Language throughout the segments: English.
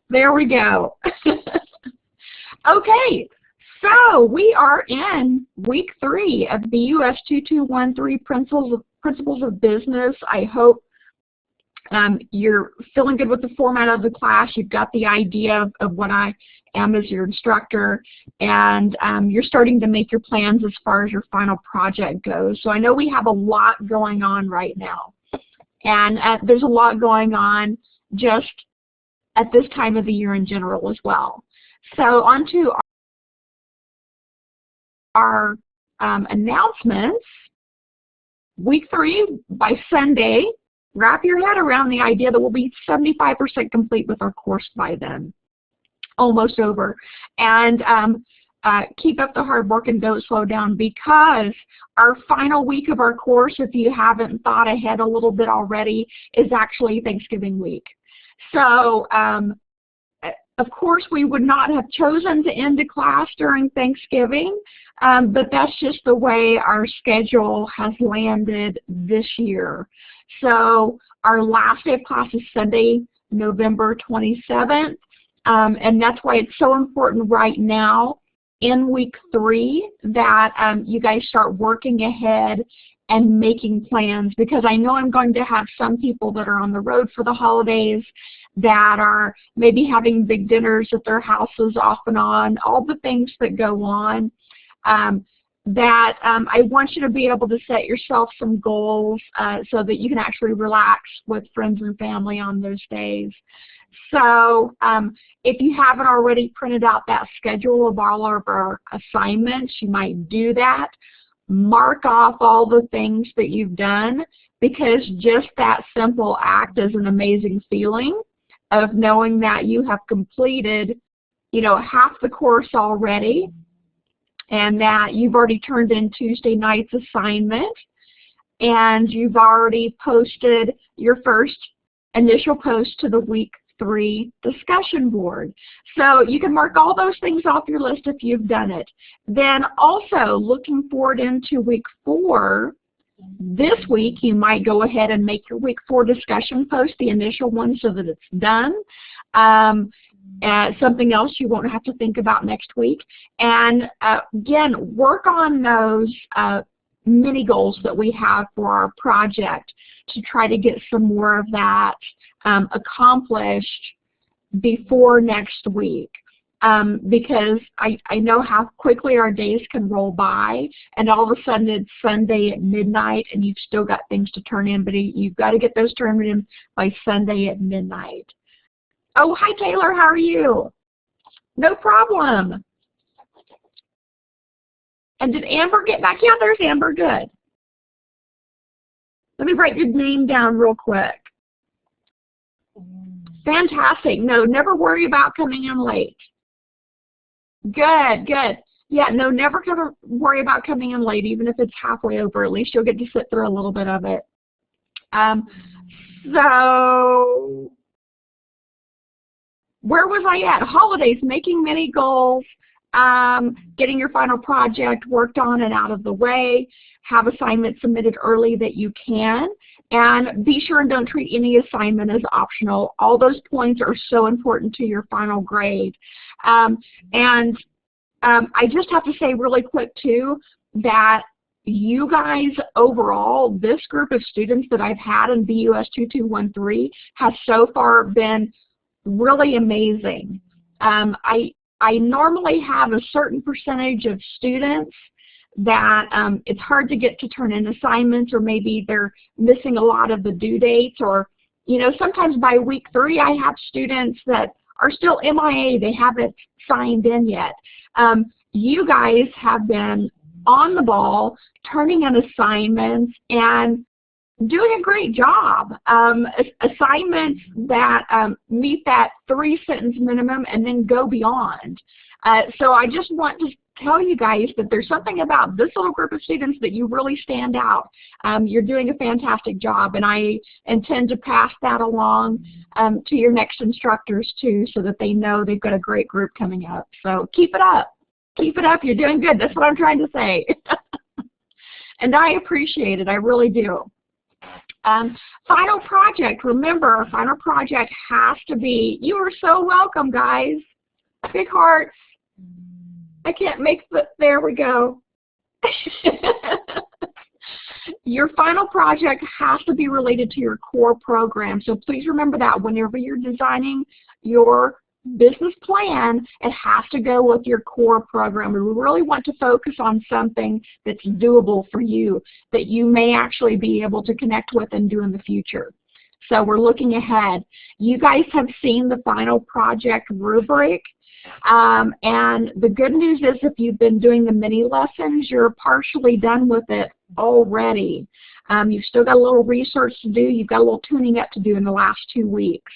There we go. Okay, so we are in week 3 of BUS 2213 Principles of Business. I hope you're feeling good with the format of the class. You've got the idea of what I am as your instructor, and you're starting to make your plans as far as your final project goes. So I know we have a lot going on right now, and there's a lot going on just at this time of the year in general as well. So on to our announcements. Week 3, by Sunday, wrap your head around the idea that we'll be 75% complete with our course by then. Almost over. And keep up the hard work and don't slow down, because our final week of our course, if you haven't thought ahead a little bit already, is actually Thanksgiving week. So of course we would not have chosen to end a class during Thanksgiving, but that's just the way our schedule has landed this year. So our last day of class is Sunday, November 27th, and that's why it's so important right now in week 3 that you guys start working ahead and making plans, because I know I'm going to have some people that are on the road for the holidays that are maybe having big dinners at their houses off and on, all the things that go on. I want you to be able to set yourself some goals so that you can actually relax with friends and family on those days. So if you haven't already printed out that schedule of all of our assignments, you might do that. Mark off all the things that you've done, because just that simple act is an amazing feeling of knowing that you have completed, you know, half the course already, and that you've already turned in Tuesday night's assignment, and you've already posted your first initial post to the week 3 discussion board. So you can mark all those things off your list if you've done it. Then also, looking forward into week 4, this week you might go ahead and make your week 4 discussion post, the initial one, so that it's done. Something else you won't have to think about next week. And again, work on those mini goals that we have for our project to try to get some more of that accomplished before next week. Because I know how quickly our days can roll by, and all of a sudden it's Sunday at midnight and you've still got things to turn in, but you've got to get those turned in by Sunday at midnight. Oh, hi Taylor, how are you? No problem. And did Amber get back? Yeah, there's Amber, good. Let me write your name down real quick. Fantastic. No, never worry about coming in late. Good, good. Yeah, no, never worry about coming in late, even if it's halfway over. At least you'll get to sit through a little bit of it. So where was I at? Holidays, making mini goals, getting your final project worked on and out of the way, have assignments submitted early that you can, and be sure and don't treat any assignment as optional. All those points are so important to your final grade. I just have to say really quick too that you guys overall, this group of students that I've had in BUS 2213 has so far been really amazing. I normally have a certain percentage of students that it's hard to get to turn in assignments, or maybe they're missing a lot of the due dates, or, you know, sometimes by week 3 I have students that are still MIA, they haven't signed in yet. You guys have been on the ball, turning in assignments, and doing a great job. Assignments that meet that 3-sentence minimum and then go beyond. So I just want to tell you guys that there's something about this little group of students that you really stand out. You're doing a fantastic job, and I intend to pass that along to your next instructors too, so that they know they've got a great group coming up. So keep it up. Keep it up. You're doing good. That's what I'm trying to say. And I appreciate it. I really do. Final project. Remember, our final project has to be, you are so welcome, guys. Big hearts. I can't make the, there we go. Your final project has to be related to your core program. So please remember that whenever you're designing your business plan, it has to go with your core program. We really want to focus on something that's doable for you, that you may actually be able to connect with and do in the future. So we're looking ahead. You guys have seen the final project rubric. And the good news is if you've been doing the mini lessons, you're partially done with it already. You've still got a little research to do. You've got a little tuning up to do in the last 2 weeks.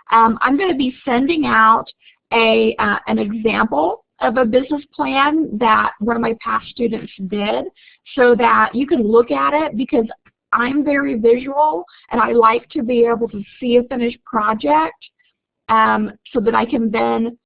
I'm going to be sending out an example of a business plan that one of my past students did so that you can look at it, because I'm very visual and I like to be able to see a finished project so that I can then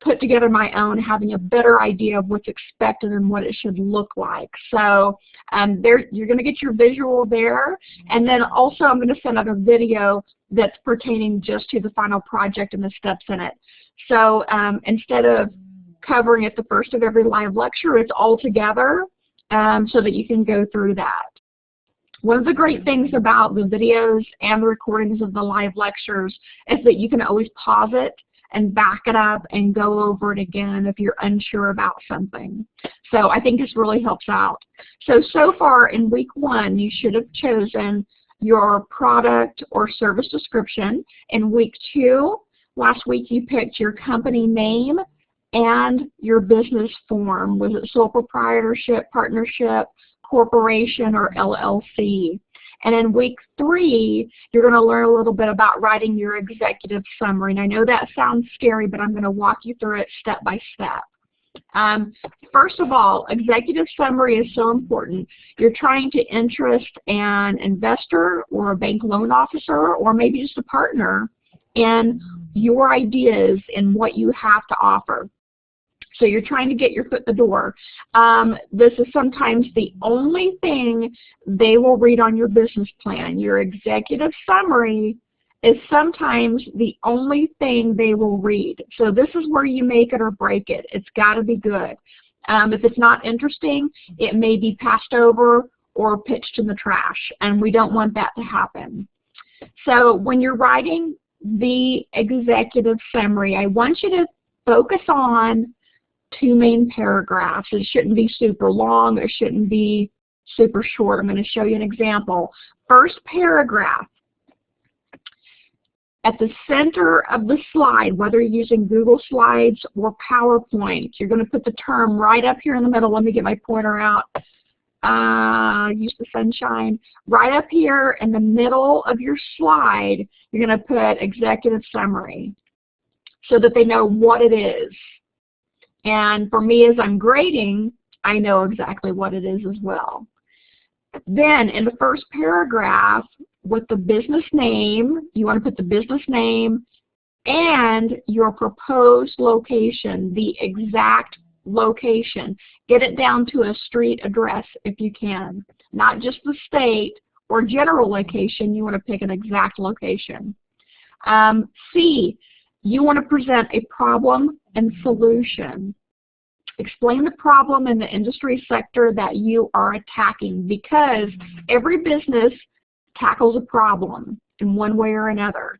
put together my own, having a better idea of what's expected and what it should look like. So you're going to get your visual there, and then also I'm going to send out a video that's pertaining just to the final project and the steps in it. So instead of covering it the first of every live lecture, it's all together so that you can go through that. One of the great things about the videos and the recordings of the live lectures is that you can always pause it and back it up and go over it again if you're unsure about something. So I think this really helps out. So far in week 1, you should have chosen your product or service description. In week 2, last week you picked your company name and your business form. Was it sole proprietorship, partnership, corporation, or LLC? And in week 3, you're going to learn a little bit about writing your executive summary. And I know that sounds scary, but I'm going to walk you through it step by step. First of all, executive summary is so important. You're trying to interest an investor or a bank loan officer or maybe just a partner in your ideas and what you have to offer. So you're trying to get your foot in the door. This is sometimes the only thing they will read on your business plan. Your executive summary is sometimes the only thing they will read. So this is where you make it or break it. It's got to be good. If it's not interesting, it may be passed over or pitched in the trash, and we don't want that to happen. So when you're writing the executive summary, I want you to focus on 2 main paragraphs. It shouldn't be super long. It shouldn't be super short. I'm going to show you an example. First paragraph. At the center of the slide, whether you're using Google Slides or PowerPoint, you're going to put the term right up here in the middle. Let me get my pointer out. Use the sunshine. Right up here in the middle of your slide, you're going to put executive summary so that they know what it is. And for me, as I'm grading, I know exactly what it is as well. Then in the first paragraph, with the business name, you want to put the business name and your proposed location, the exact location. Get it down to a street address if you can. Not just the state or general location. You want to pick an exact location. C, you want to present a problem and solution. Explain the problem in the industry sector that you are attacking, because every business tackles a problem in one way or another.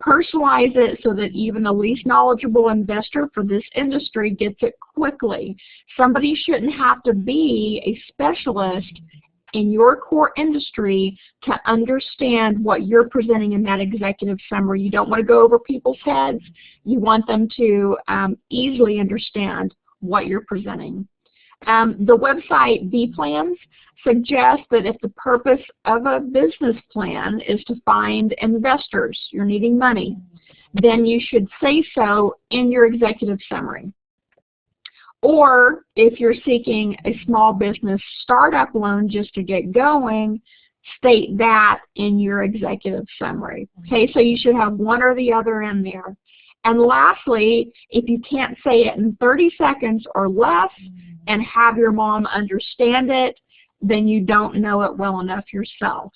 Personalize it so that even the least knowledgeable investor for this industry gets it quickly. Somebody shouldn't have to be a specialist in your core industry to understand what you're presenting in that executive summary. You don't want to go over people's heads. You want them to easily understand what you're presenting. The website B-Plans suggests that if the purpose of a business plan is to find investors, you're needing money, then you should say so in your executive summary. Or if you're seeking a small business startup loan just to get going, state that in your executive summary. Okay, so you should have one or the other in there. And lastly, if you can't say it in 30 seconds or less and have your mom understand it, then you don't know it well enough yourself.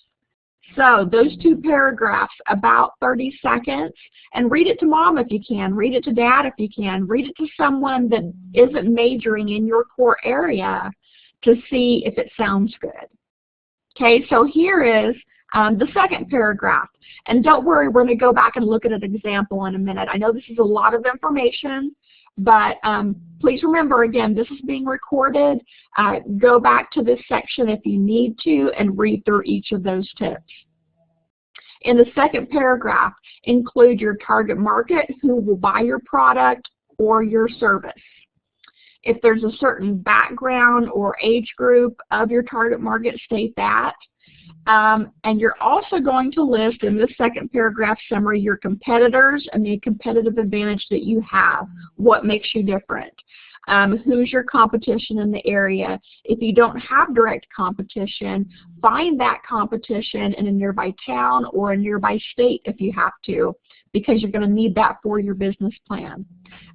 So those 2 paragraphs, about 30 seconds, and read it to mom if you can, read it to dad if you can, read it to someone that isn't majoring in your core area to see if it sounds good. Okay, so here is the second paragraph. And don't worry, we're going to go back and look at an example in a minute. I know this is a lot of information, but please remember, again, this is being recorded. Go back to this section if you need to and read through each of those tips. In the second paragraph, include your target market, who will buy your product or your service. If there's a certain background or age group of your target market, state that. And you're also going to list in this second paragraph summary your competitors and the competitive advantage that you have, what makes you different, who's your competition in the area. If you don't have direct competition, find that competition in a nearby town or a nearby state if you have to, because you're going to need that for your business plan.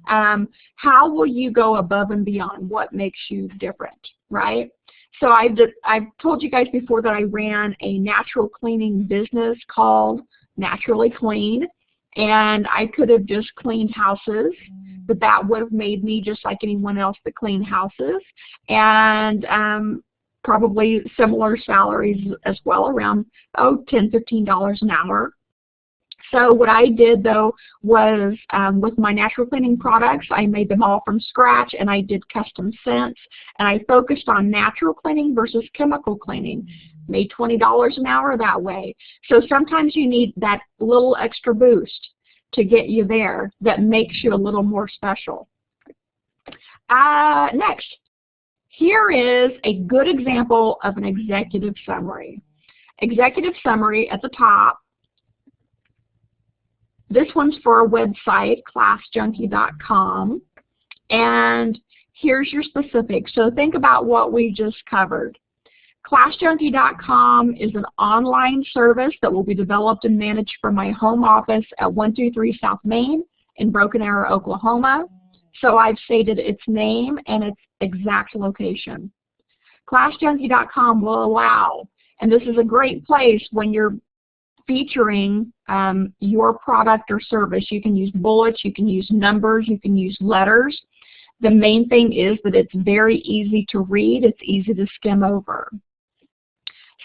How will you go above and beyond? What makes you different, right? So I've told you guys before that I ran a natural cleaning business called Naturally Clean, and I could have just cleaned houses, but that would have made me just like anyone else that cleaned houses, and probably similar salaries as well, around $10, $15 an hour. So what I did, though, was with my natural cleaning products, I made them all from scratch, and I did custom scents, and I focused on natural cleaning versus chemical cleaning. Made $20 an hour that way. So sometimes you need that little extra boost to get you there that makes you a little more special. Next, here is a good example of an executive summary. Executive summary at the top. This one's for a website, ClassJunkie.com, and here's your specifics. So think about what we just covered. ClassJunkie.com is an online service that will be developed and managed from my home office at 123 South Main in Broken Arrow, Oklahoma. So I've stated its name and its exact location. ClassJunkie.com will allow, and this is a great place when you're featuring your product or service. You can use bullets, you can use numbers, you can use letters. The main thing is that it's very easy to read, it's easy to skim over.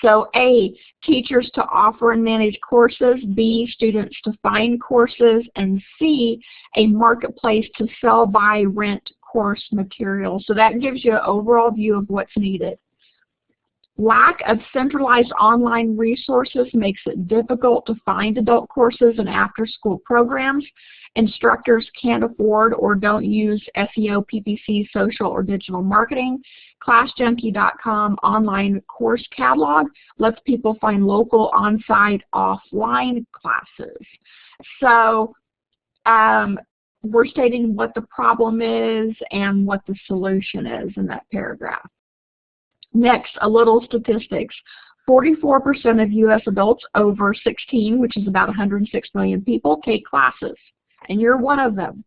So A, teachers to offer and manage courses, B, students to find courses, and C, a marketplace to sell, buy, rent course materials. So that gives you an overall view of what's needed. Lack of centralized online resources makes it difficult to find adult courses and after-school programs. Instructors can't afford or don't use SEO, PPC, social, or digital marketing. ClassJunkie.com online course catalog lets people find local, on-site, offline classes. So we're stating what the problem is and what the solution is in that paragraph. Next, a little statistics. 44% of U.S. adults over 16, which is about 106 million people, take classes, and you're one of them.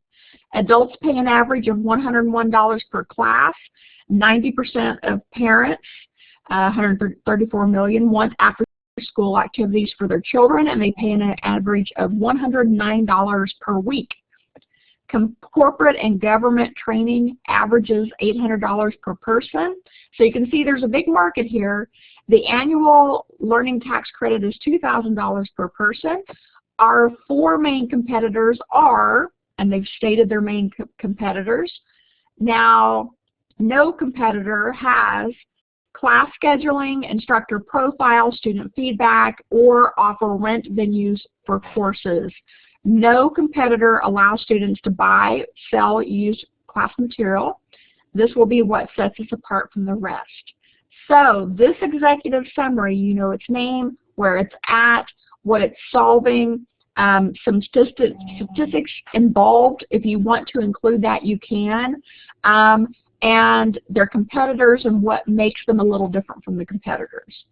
Adults pay an average of $101 per class. 90% of parents, 134 million, want after-school activities for their children, and they pay an average of $109 per week. Corporate and government training averages $800 per person. So you can see there's a big market here. The annual learning tax credit is $2,000 per person. Our 4 main competitors are, and they've stated their main competitors. Now, no competitor has class scheduling, instructor profile, student feedback, or offer rent venues for courses. No competitor allows students to buy, sell, use class material. This will be what sets us apart from the rest. So this executive summary, you know its name, where it's at, what it's solving, some statistics involved. If you want to include that, you can. And their competitors and what makes them a little different from the competitors.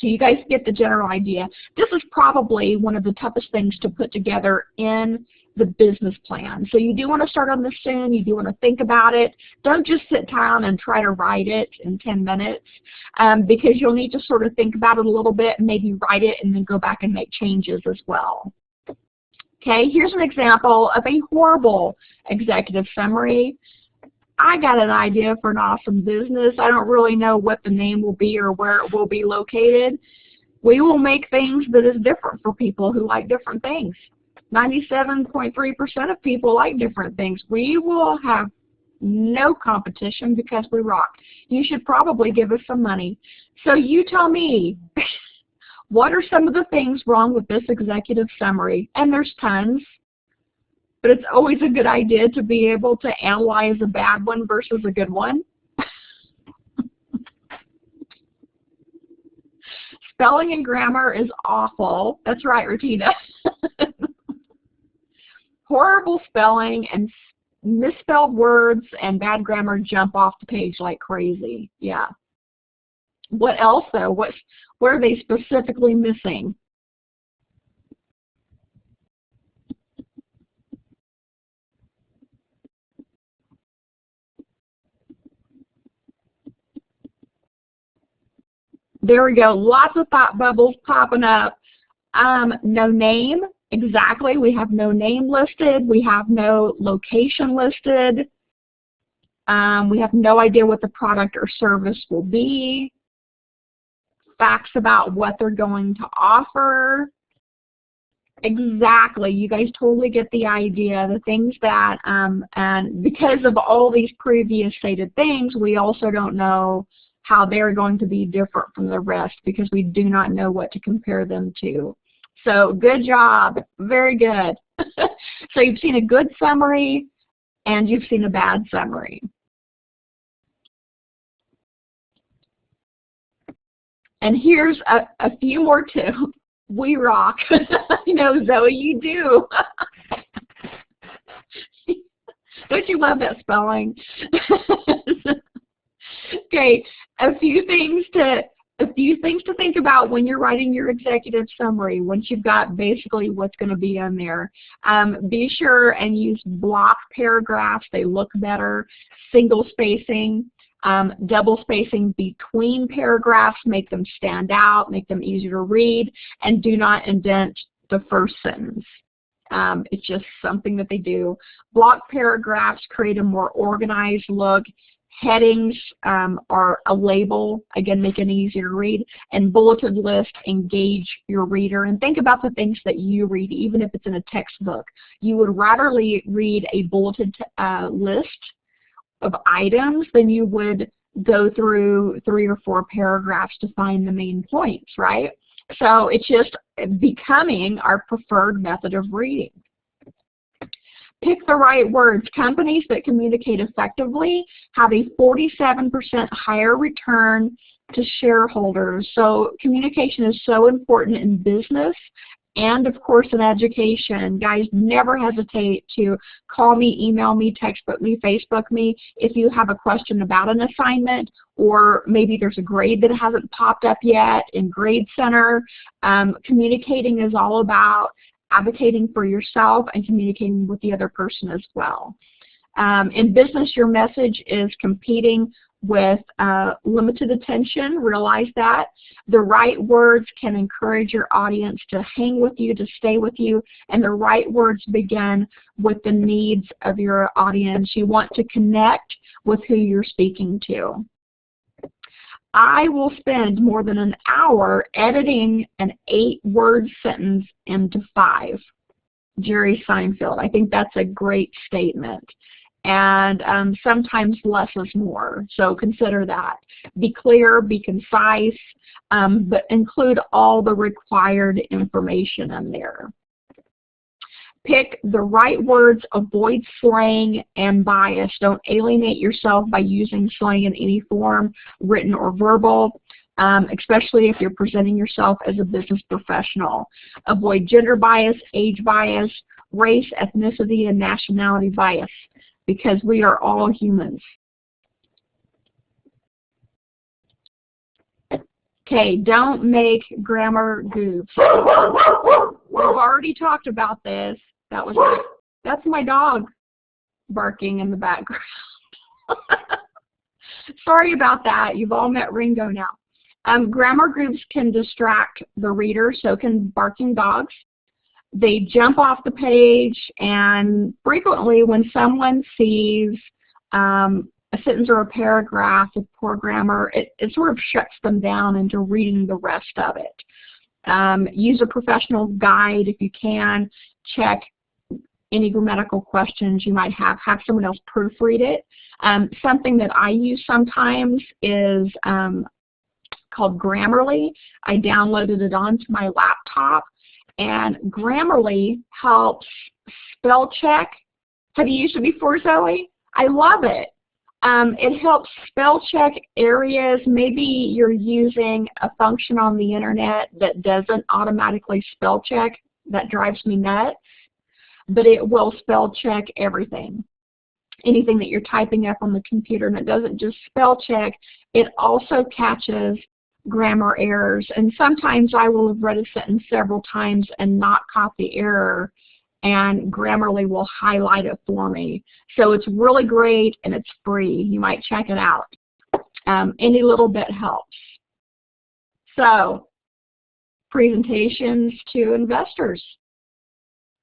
So you guys get the general idea. This is probably one of the toughest things to put together in the business plan. So you do want to start on this soon. You do want to think about it. Don't just sit down and try to write it in 10 minutes because you'll need to sort of think about it a little bit and maybe write it and then go back and make changes as well. Okay, here's an example of a horrible executive summary. I got an idea for an awesome business. I don't really know what the name will be or where it will be located. We will make things that is different for people who like different things. 97.3% of people like different things. We will have no competition because we rock. You should probably give us some money. So you tell me, what are some of the things wrong with this executive summary? And there's tons. But it's always a good idea to be able to analyze a bad one versus a good one. Spelling and grammar is awful. That's right, Rutina. Horrible spelling and misspelled words and bad grammar jump off the page like crazy. Yeah. What else, though? What are they specifically missing? There we go. Lots of thought bubbles popping up. No name. Exactly. We have no name listed. We have no location listed. We have no idea what the product or service will be. Facts about what they're going to offer. Exactly. You guys totally get the idea. The things that, and because of all these previous stated things, we also don't know how they're going to be different from the rest because we do not know what to compare them to. So good job. Very good. So you've seen a good summary and you've seen a bad summary. And here's a few more too. We rock. You know, Zoe, you do. Don't you love that spelling? Okay, a few things to think about when you're writing your executive summary. Once you've got basically what's going to be on there, be sure and use block paragraphs. They look better. Single spacing, double spacing between paragraphs, make them stand out, make them easier to read, and do not indent the first sentence. It's just something that they do. Block paragraphs create a more organized look. Headings are a label, again, make it easier to read, and bulleted list engage your reader. And think about the things that you read, even if it's in a textbook. You would rather read a bulleted list of items than you would go through 3 or 4 paragraphs to find the main points, right? So it's just becoming our preferred method of reading. Pick the right words. Companies that communicate effectively have a 47% higher return to shareholders. So communication is so important in business and, of course, in education. Guys, never hesitate to call me, email me, textbook me, Facebook me if you have a question about an assignment, or maybe there's a grade that hasn't popped up yet in Grade Center. Communicating is all about advocating for yourself and communicating with the other person as well. In business, your message is competing with limited attention. Realize that. The right words can encourage your audience to hang with you, to stay with you, and the right words begin with the needs of your audience. You want to connect with who you're speaking to. I will spend more than an hour editing an 8-word sentence into 5. Jerry Seinfeld. I think that's a great statement. And sometimes less is more, so consider that. Be clear, be concise, but include all the required information in there. Pick the right words, avoid slang and bias. Don't alienate yourself by using slang in any form, written or verbal, especially if you're presenting yourself as a business professional. Avoid gender bias, age bias, race, ethnicity, and nationality bias, because we are all humans. Okay, don't make grammar goofs. We've already talked about this. That was That's my dog barking in the background. Sorry about that. You've all met Ringo now. Grammar groups can distract the reader, so can barking dogs. They jump off the page, and frequently when someone sees a sentence or a paragraph with poor grammar, it sort of shuts them down into reading the rest of it. Use a professional guide if you can. Check any grammatical questions you might have. Have someone else proofread it. Something that I use sometimes is called Grammarly. I downloaded it onto my laptop, and Grammarly helps spell check. Have you used it before, Zoe? I love it. It helps spell check areas. Maybe you're using a function on the internet that doesn't automatically spell check. That drives me nuts. But it will spell check everything. Anything that you're typing up on the computer, and it doesn't just spell check, it also catches grammar errors. And sometimes I will have read a sentence several times and not caught the error, and Grammarly will highlight it for me. So it's really great, and it's free. You might check it out. Any little bit helps. So, presentations to investors.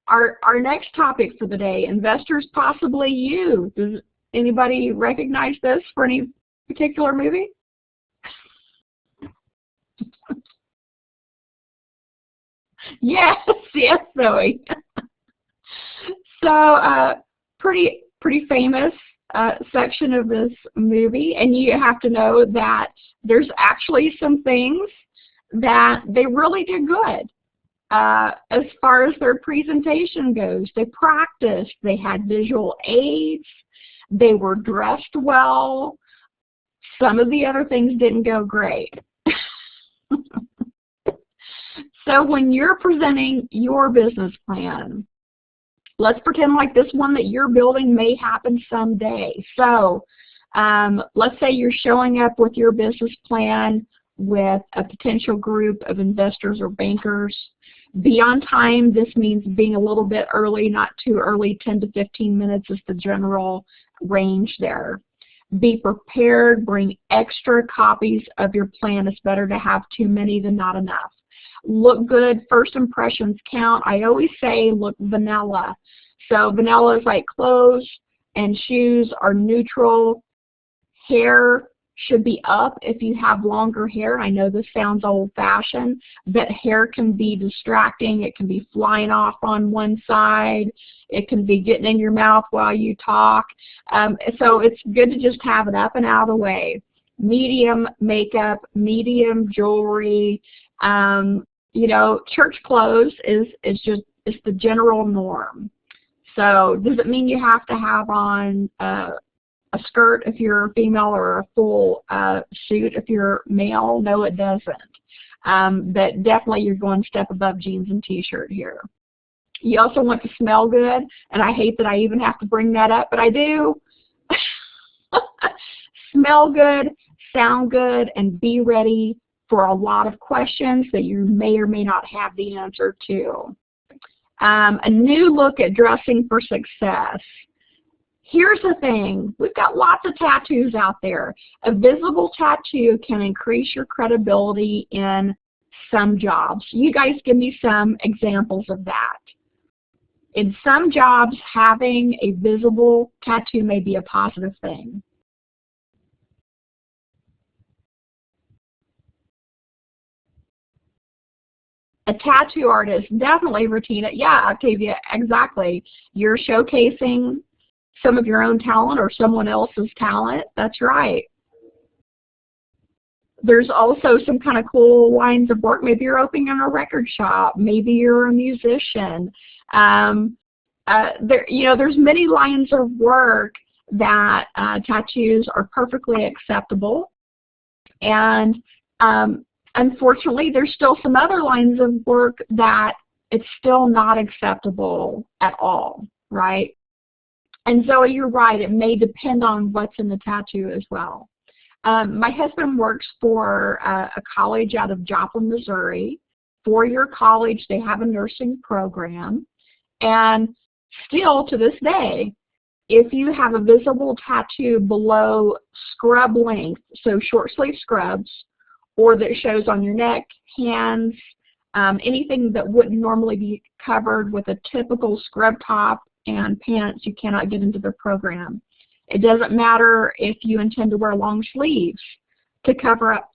Our next topic for the day, investors, possibly you. Does anybody recognize this for any particular movie? Yes, yes, Zoe. So, pretty famous section of this movie, and you have to know that there's actually some things that they really did good. As far as their presentation goes, they practiced, they had visual aids, they were dressed well. Some of the other things didn't go great. So when you're presenting your business plan, let's pretend like this one that you're building may happen someday. So let's say you're showing up with your business plan with a potential group of investors or bankers. Be on time. This means being a little bit early, not too early. 10 to 15 minutes is the general range there. Be prepared. Bring extra copies of your plan. It's better to have too many than not enough. Look good. First impressions count. I always say look vanilla. So vanilla is like clothes, and shoes are neutral. Hair should be up if you have longer hair. I know this sounds old-fashioned, but hair can be distracting. It can be flying off on one side. It can be getting in your mouth while you talk. So it's good to just have it up and out of the way. Medium makeup, medium jewelry. You know, church clothes is the general norm. So does it mean you have to have on a skirt if you're female or a full suit if you're male? No, it doesn't. But definitely you're going a step above jeans and t-shirt here. You also want to smell good, and I hate that I even have to bring that up, but I do. Smell good, sound good, and be ready for a lot of questions that you may or may not have the answer to. A new look at dressing for success. Here's the thing, we've got lots of tattoos out there. A visible tattoo can increase your credibility in some jobs. You guys give me some examples of that. In some jobs, having a visible tattoo may be a positive thing. A tattoo artist, definitely, Ratina. Yeah, Octavia, exactly. You're showcasing some of your own talent or someone else's talent. That's right. There's also some kind of cool lines of work. Maybe you're opening a record shop. Maybe you're a musician. There's many lines of work that tattoos are perfectly acceptable. And unfortunately, there's still some other lines of work that it's still not acceptable at all, right? And Zoe, you're right, it may depend on what's in the tattoo as well. My husband works for a college out of Joplin, Missouri. 4-year college, they have a nursing program. And Still, to this day, if you have a visible tattoo below scrub length, so short sleeve scrubs, or that shows on your neck, hands, anything that wouldn't normally be covered with a typical scrub top and pants, you cannot get into the program. It doesn't matter if you intend to wear long sleeves to cover up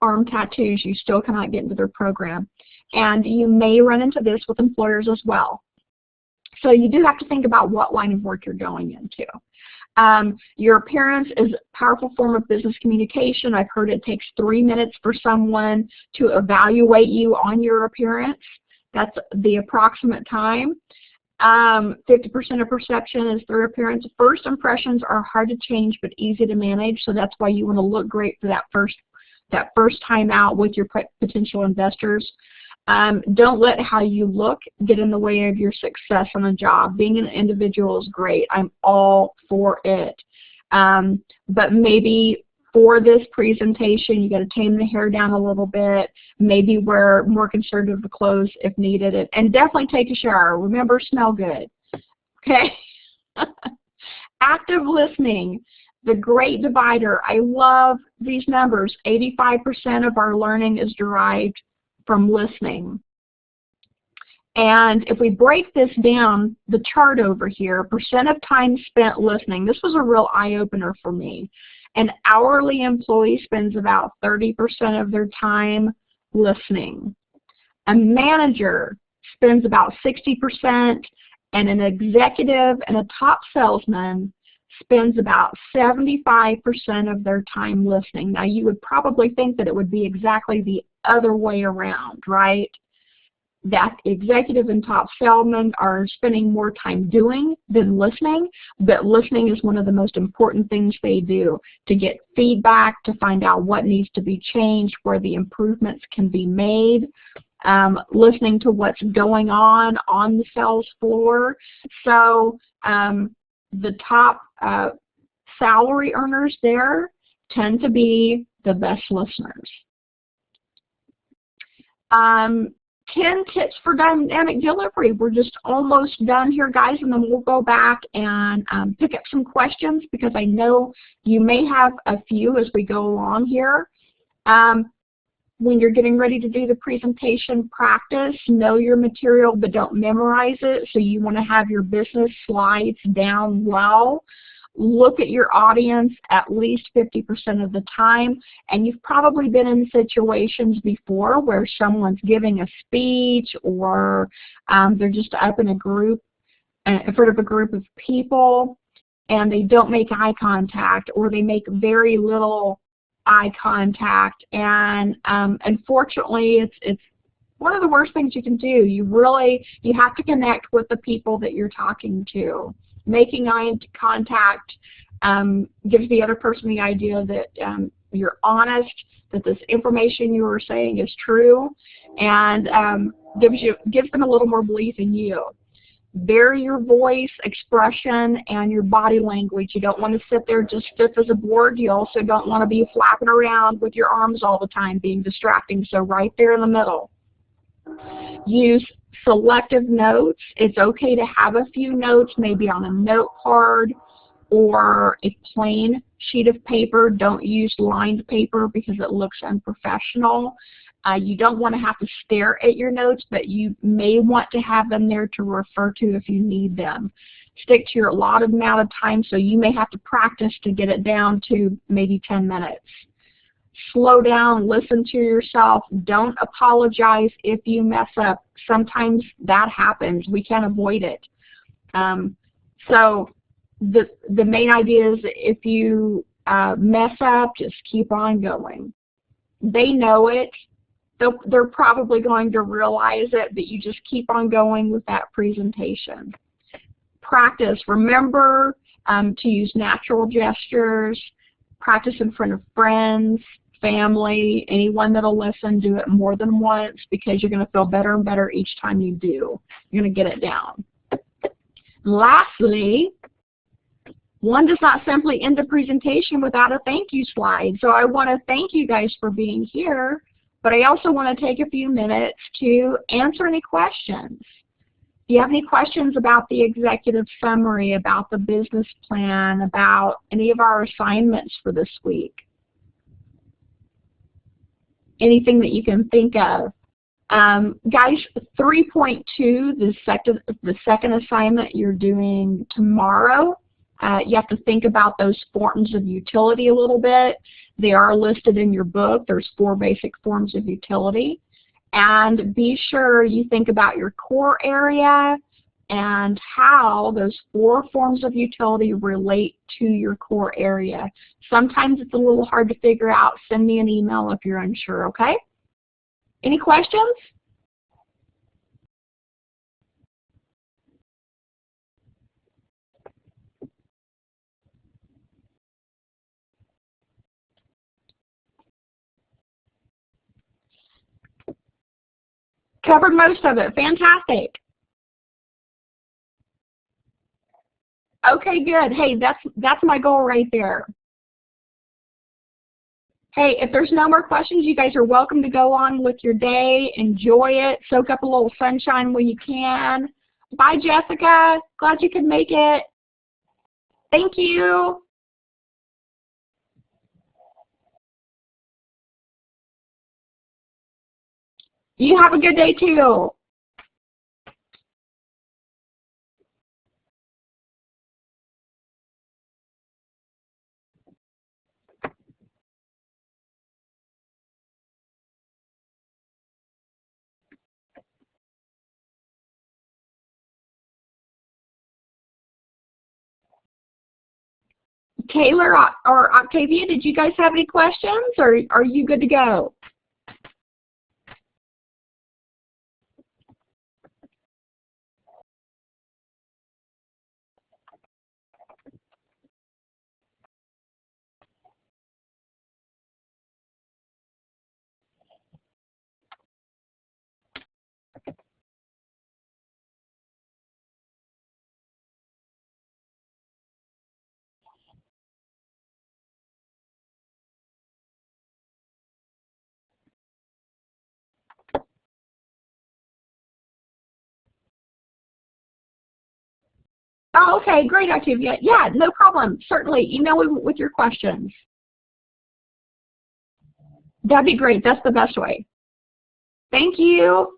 arm tattoos, you still cannot get into their program. And you may run into this with employers as well. So you do have to think about what line of work you're going into. Your appearance is a powerful form of business communication. I've heard it takes 3 minutes for someone to evaluate you on your appearance. That's the approximate time. 50% of perception is through appearance. First impressions are hard to change but easy to manage, so that's why you want to look great for that first time out with your potential investors. Don't let how you look get in the way of your success on a job. Being an individual is great. I'm all for it. But maybe for this presentation, you got to tame the hair down a little bit, maybe wear more conservative clothes if needed, and definitely take a shower. Remember, smell good. Okay? Active listening, the great divider. I love these numbers. 85% of our learning is derived from listening. And if we break this down, the chart over here, percent of time spent listening, this was a real eye-opener for me. An hourly employee spends about 30% of their time listening. A manager spends about 60%, and an executive and a top salesman spends about 75% of their time listening. Now, you would probably think that it would be exactly the other way around, right? That executive and top salesmen are spending more time doing than listening, but listening is one of the most important things they do to get feedback, to find out what needs to be changed, where the improvements can be made, listening to what's going on the sales floor. So the top salary earners there tend to be the best listeners. 10 tips for dynamic delivery. We're just almost done here, guys, and then we'll go back and pick up some questions because I know you may have a few as we go along here. When you're getting ready to do the presentation, practice, know your material, but don't memorize it. So you want to have your business slides down well. Look at your audience at least 50% of the time, and you've probably been in situations before where someone's giving a speech or they're just up in a group, in front of a group of people, and they don't make eye contact, or they make very little eye contact, and unfortunately it's one of the worst things you can do. You have to connect with the people that you're talking to. Making eye contact gives the other person the idea that you're honest, that this information you are saying is true, and gives them a little more belief in you. Vary your voice, expression, and your body language. You don't want to sit there just stiff as a board. You also don't want to be flapping around with your arms all the time, being distracting. So right there in the middle. Use selective notes. It's okay to have a few notes, maybe on a note card or a plain sheet of paper. Don't use lined paper because it looks unprofessional. You don't want to have to stare at your notes, but you may want to have them there to refer to if you need them. Stick to your allotted amount of time, so you may have to practice to get it down to maybe 10 minutes. Slow down, listen to yourself. Don't apologize if you mess up. Sometimes that happens. We can't avoid it. So the main idea is if you mess up, just keep on going. They know it. They're probably going to realize it, but you just keep on going with that presentation. Practice. Remember to use natural gestures. Practice in front of friends, family, anyone that'll listen. Do it more than once because you're going to feel better and better each time you do. You're going to get it down. Lastly, one does not simply end a presentation without a thank you slide. So I want to thank you guys for being here, but I also want to take a few minutes to answer any questions. Do you have any questions about the executive summary, about the business plan, about any of our assignments for this week? Anything that you can think of. Guys, 3.2, the second assignment you're doing tomorrow, you have to think about those forms of utility a little bit. They are listed in your book. There's 4 basic forms of utility. And be sure you think about your core area and how those 4 forms of utility relate to your core area. Sometimes it's a little hard to figure out. Send me an email if you're unsure, okay? Any questions? Covered most of it. Fantastic. Okay, good. Hey, that's my goal right there. Hey, if there's no more questions, you guys are welcome to go on with your day. Enjoy it. Soak up a little sunshine when you can. Bye, Jessica. Glad you could make it. Thank you. You have a good day, too. Taylor or Octavia, did you guys have any questions, or are you good to go? Oh, okay, great, Octavia. Yeah, no problem. Certainly, email me with your questions. That'd be great. That's the best way. Thank you.